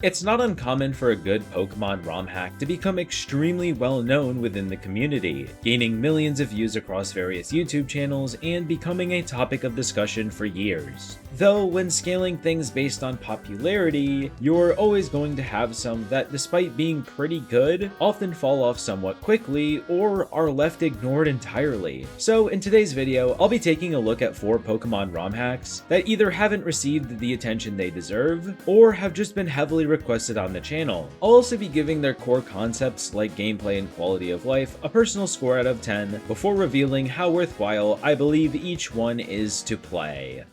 It's not uncommon for a good Pokemon ROM hack to become extremely well known within the community, gaining millions of views across various YouTube channels and becoming a topic of discussion for years. Though when scaling things based on popularity, you're always going to have some that, despite being pretty good, often fall off somewhat quickly or are left ignored entirely. So in today's video, I'll be taking a look at 4 Pokemon ROM hacks that either haven't received the attention they deserve or have just been heavily requested on the channel. I'll also be giving their core concepts like gameplay and quality of life a personal score out of 10 before revealing how worthwhile I believe each one is to play.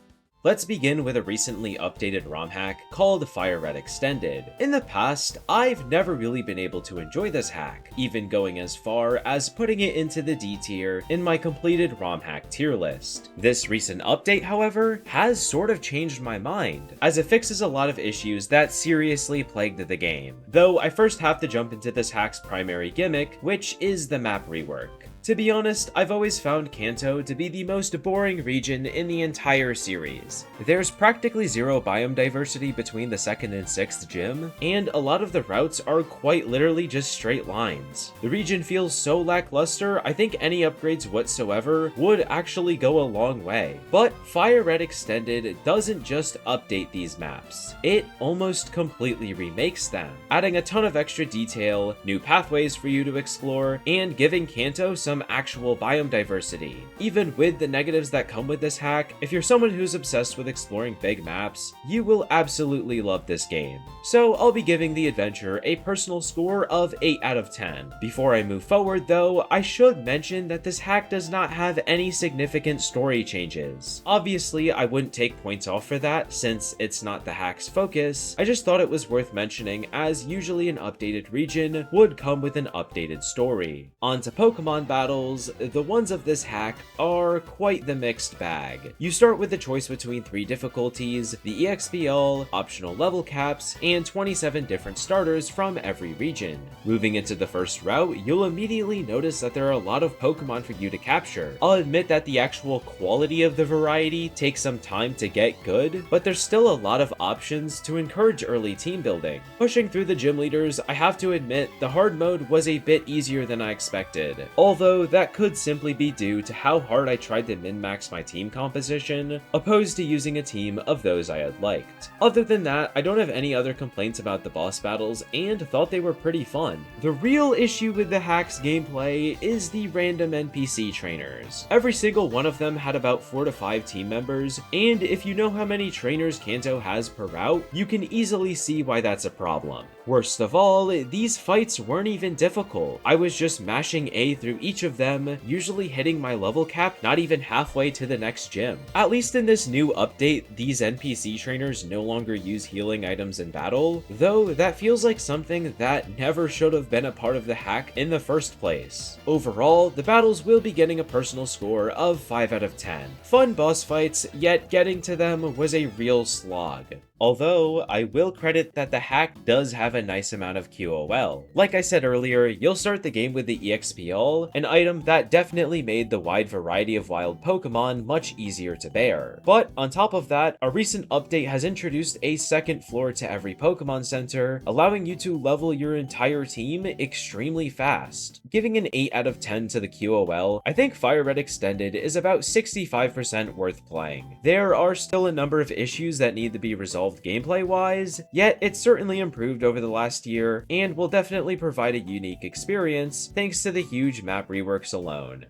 Let's begin with a recently updated ROM hack called Fire Red Extended. In the past, I've never really been able to enjoy this hack, even going as far as putting it into the D tier in my completed ROM hack tier list. This recent update, however, has sort of changed my mind, as it fixes a lot of issues that seriously plagued the game. Though I first have to jump into this hack's primary gimmick, which is the map rework. To be honest, I've always found Kanto to be the most boring region in the entire series. There's practically zero biome diversity between the 2nd and 6th gym, and a lot of the routes are quite literally just straight lines. The region feels so lackluster, I think any upgrades whatsoever would actually go a long way. But Fire Red Extended doesn't just update these maps, it almost completely remakes them, adding a ton of extra detail, new pathways for you to explore, and giving Kanto some actual biome diversity. Even with the negatives that come with this hack, if you're someone who's obsessed with exploring big maps, you will absolutely love this game. So I'll be giving the adventure a personal score of 8 out of 10. Before I move forward though, I should mention that this hack does not have any significant story changes. Obviously, I wouldn't take points off for that since it's not the hack's focus. I just thought it was worth mentioning, as usually an updated region would come with an updated story. On to Pokemon battles. The ones of this hack are quite the mixed bag. You start with the choice between 3 difficulties, the EXPL, optional level caps, and 27 different starters from every region. Moving into the first route, you'll immediately notice that there are a lot of Pokemon for you to capture. I'll admit that the actual quality of the variety takes some time to get good, but there's still a lot of options to encourage early team building. Pushing through the gym leaders, I have to admit the hard mode was a bit easier than I expected. Although that could simply be due to how hard I tried to min-max my team composition, opposed to using a team of those I had liked. Other than that, I don't have any other complaints about the boss battles and thought they were pretty fun. The real issue with the hack's gameplay is the random NPC trainers. Every single one of them had about 4 to 5 team members, and if you know how many trainers Kanto has per route, you can easily see why that's a problem. Worst of all, these fights weren't even difficult. I was just mashing A through each of them, usually hitting my level cap not even halfway to the next gym. At least in this new update, these NPC trainers no longer use healing items in battle, though that feels like something that never should have been a part of the hack in the first place. Overall, the battles will be getting a personal score of 5 out of 10. Fun boss fights, yet getting to them was a real slog. Although, I will credit that the hack does have a nice amount of QOL. Like I said earlier, you'll start the game with the EXPL, an item that definitely made the wide variety of wild Pokemon much easier to bear. But on top of that, a recent update has introduced a second floor to every Pokemon Center, allowing you to level your entire team extremely fast. Giving an 8 out of 10 to the QOL, I think Fire Red Extended is about 65% worth playing. There are still a number of issues that need to be resolved gameplay-wise, yet it's certainly improved over the last year and will definitely provide a unique experience thanks to the huge map reworks alone.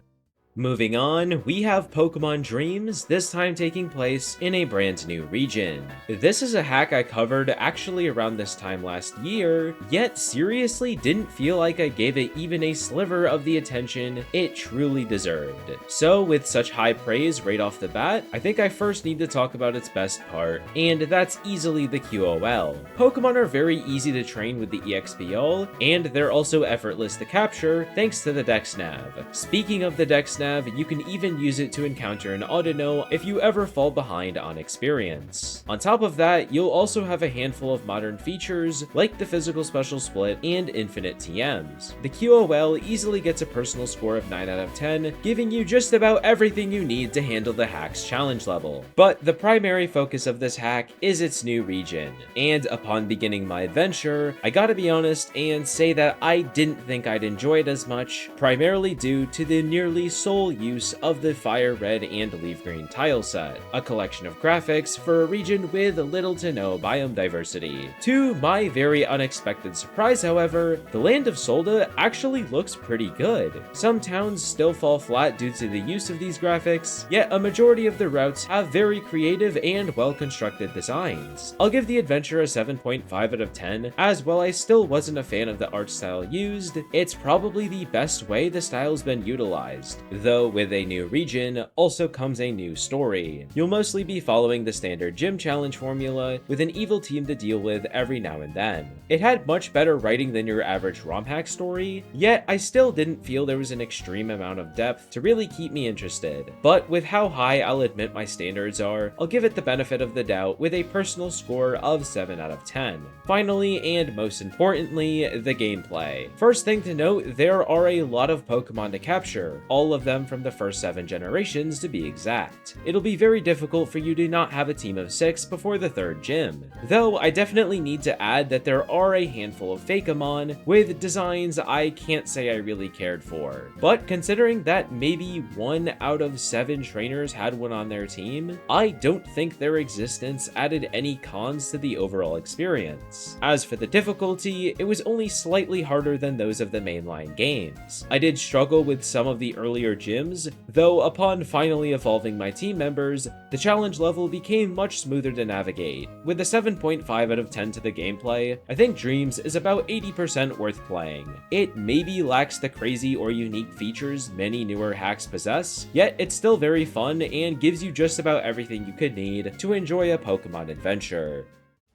Moving on, we have Pokemon Dreams, this time taking place in a brand new region. This is a hack I covered actually around this time last year, yet seriously didn't feel like I gave it even a sliver of the attention it truly deserved. So with such high praise right off the bat, I think I first need to talk about its best part, and that's easily the QOL. Pokemon are very easy to train with the EXPL, and they're also effortless to capture thanks to the Dex Nav. Speaking of the Dex Nav, sat-nav, you can even use it to encounter an auto-no if you ever fall behind on experience. On top of that, you'll also have a handful of modern features like the physical special split and infinite TMs. The QOL easily gets a personal score of 9 out of 10, giving you just about everything you need to handle the hack's challenge level. But the primary focus of this hack is its new region, and upon beginning my adventure, I gotta be honest and say that I didn't think I'd enjoy it as much, primarily due to the nearly sole use of the fire red and leaf green tile set, a collection of graphics for a region with little to no biome diversity. To my very unexpected surprise, however, the land of Solda actually looks pretty good. Some towns still fall flat due to the use of these graphics, yet a majority of the routes have very creative and well-constructed designs. I'll give the adventure a 7.5 out of 10, as while I still wasn't a fan of the art style used, it's probably the best way the style's been utilized. Though with a new region, also comes a new story. You'll mostly be following the standard gym challenge formula, with an evil team to deal with every now and then. It had much better writing than your average ROM hack story, yet I still didn't feel there was an extreme amount of depth to really keep me interested. But with how high I'll admit my standards are, I'll give it the benefit of the doubt with a personal score of 7 out of 10. Finally, and most importantly, the gameplay. First thing to note, there are a lot of Pokemon to capture, all of them from the first 7 generations to be exact. It'll be very difficult for you to not have a team of 6 before the 3rd gym. Though I definitely need to add that there are a handful of Fakeamon with designs I can't say I really cared for. But considering that maybe 1 out of 7 trainers had one on their team, I don't think their existence added any cons to the overall experience. As for the difficulty, it was only slightly harder than those of the mainline games. I did struggle with some of the earlier gyms, though upon finally evolving my team members, the challenge level became much smoother to navigate. With a 7.5 out of 10 to the gameplay, I think Dreams is about 80% worth playing. It maybe lacks the crazy or unique features many newer hacks possess, yet it's still very fun and gives you just about everything you could need to enjoy a Pokemon adventure.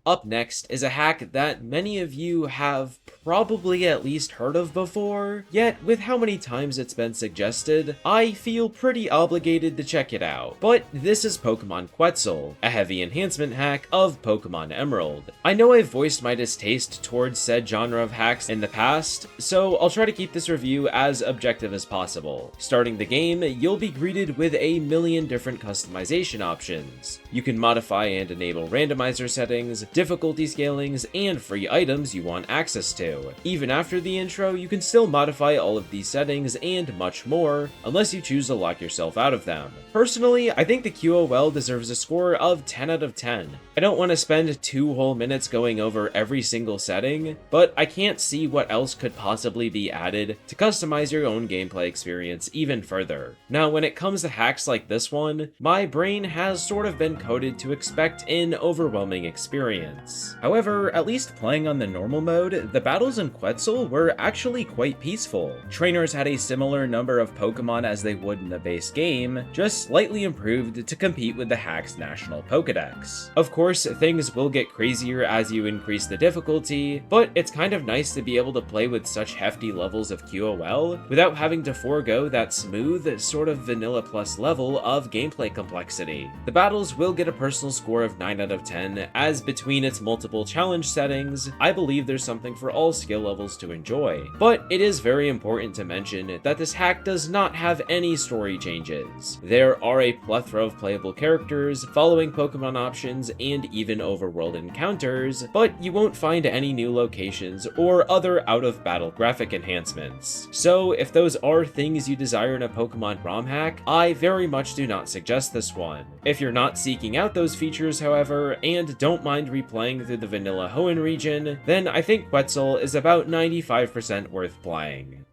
Up next is a hack that many of you have probably at least heard of before, yet with how many times it's been suggested, I feel pretty obligated to check it out. But this is Pokemon Quetzal, a heavy enhancement hack of Pokemon Emerald. I know I've voiced my distaste towards said genre of hacks in the past, so I'll try to keep this review as objective as possible. Starting the game, you'll be greeted with a million different customization options. You can modify and enable randomizer settings, difficulty scalings, and free items you want access to. Even after the intro, you can still modify all of these settings and much more, unless you choose to lock yourself out of them. Personally, I think the QOL deserves a score of 10 out of 10. I don't want to spend 2 whole minutes going over every single setting, but I can't see what else could possibly be added to customize your own gameplay experience even further. Now, when it comes to hacks like this one, my brain has sort of been coded to expect an overwhelming experience. However, at least playing on the normal mode, the battles in Quetzal were actually quite peaceful. Trainers had a similar number of Pokemon as they would in the base game, just slightly improved to compete with the hack's national Pokedex. Of course, things will get crazier as you increase the difficulty, but it's kind of nice to be able to play with such hefty levels of QOL without having to forego that smooth, sort of vanilla plus level of gameplay complexity. The battles will get a personal score of 9 out of 10, as between its multiple challenge settings, I believe there's something for all skill levels to enjoy. But it is very important to mention that this hack does not have any story changes. There are a plethora of playable characters, following Pokemon options, and even overworld encounters, but you won't find any new locations or other out-of-battle graphic enhancements. So if those are things you desire in a Pokemon ROM hack, I very much do not suggest this one. If you're not seeking out those features, however, and don't mind replaying through the vanilla Hoenn region, then I think Quetzal is about 95% worth playing.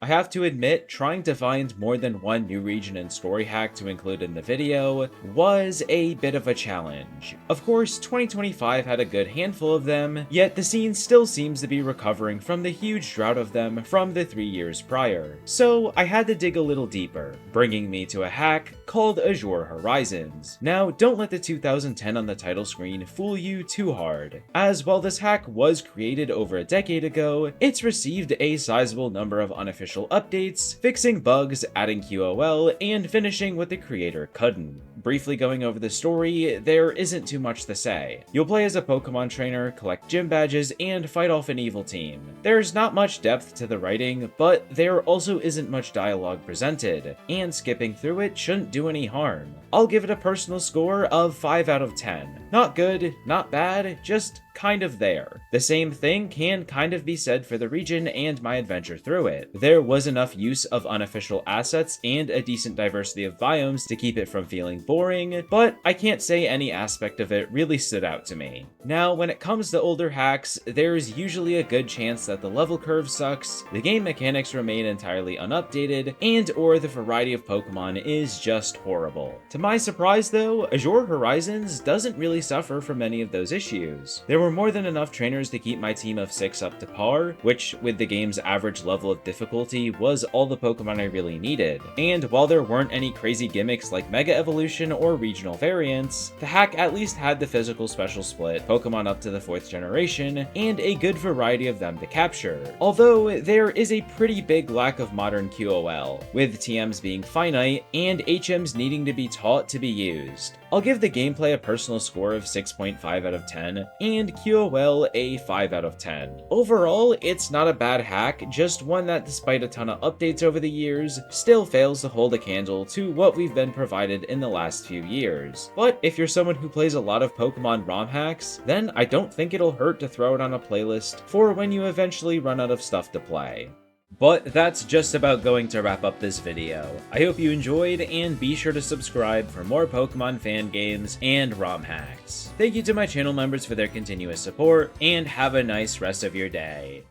I have to admit, trying to find more than one new region and story hack to include in the video was a bit of a challenge. Of course, 2025 had a good handful of them, yet the scene still seems to be recovering from the huge drought of them from the 3 years prior. So I had to dig a little deeper, bringing me to a hack called Azure Horizons. Now, don't let the 2010 on the title screen fool you too hard, as while this hack was created over a decade ago, it's received a sizable number of unofficial updates, fixing bugs, adding QOL, and finishing what the creator couldn't. Briefly going over the story, there isn't too much to say. You'll play as a Pokemon trainer, collect gym badges, and fight off an evil team. There's not much depth to the writing, but there also isn't much dialogue presented, and skipping through it shouldn't do any harm. I'll give it a personal score of 5 out of 10. Not good, not bad, just kind of there. The same thing can kind of be said for the region and my adventure through it. There was enough use of unofficial assets and a decent diversity of biomes to keep it from feeling boring, but I can't say any aspect of it really stood out to me. Now, when it comes to older hacks, there's usually a good chance that the level curve sucks, the game mechanics remain entirely unupdated, and or the variety of Pokemon is just horrible. To my surprise though, Azure Horizons doesn't really suffer from any of those issues. There were more than enough trainers to keep my team of 6 up to par, which with the game's average level of difficulty was all the Pokemon I really needed. And while there weren't any crazy gimmicks like Mega Evolution or regional variants, the hack at least had the physical special split, Pokemon up to the 4th generation, and a good variety of them to capture. Although there is a pretty big lack of modern QOL, with TMs being finite and HMs needing to be taught to be used. I'll give the gameplay a personal score of 6.5 out of 10, and QOL a 5 out of 10. Overall, it's not a bad hack, just one that despite a ton of updates over the years, still fails to hold a candle to what we've been provided in the last few years. But if you're someone who plays a lot of Pokemon ROM hacks, then I don't think it'll hurt to throw it on a playlist for when you eventually run out of stuff to play. But that's just about going to wrap up this video. I hope you enjoyed, and be sure to subscribe for more Pokemon fan games and ROM hacks. Thank you to my channel members for their continuous support, and have a nice rest of your day.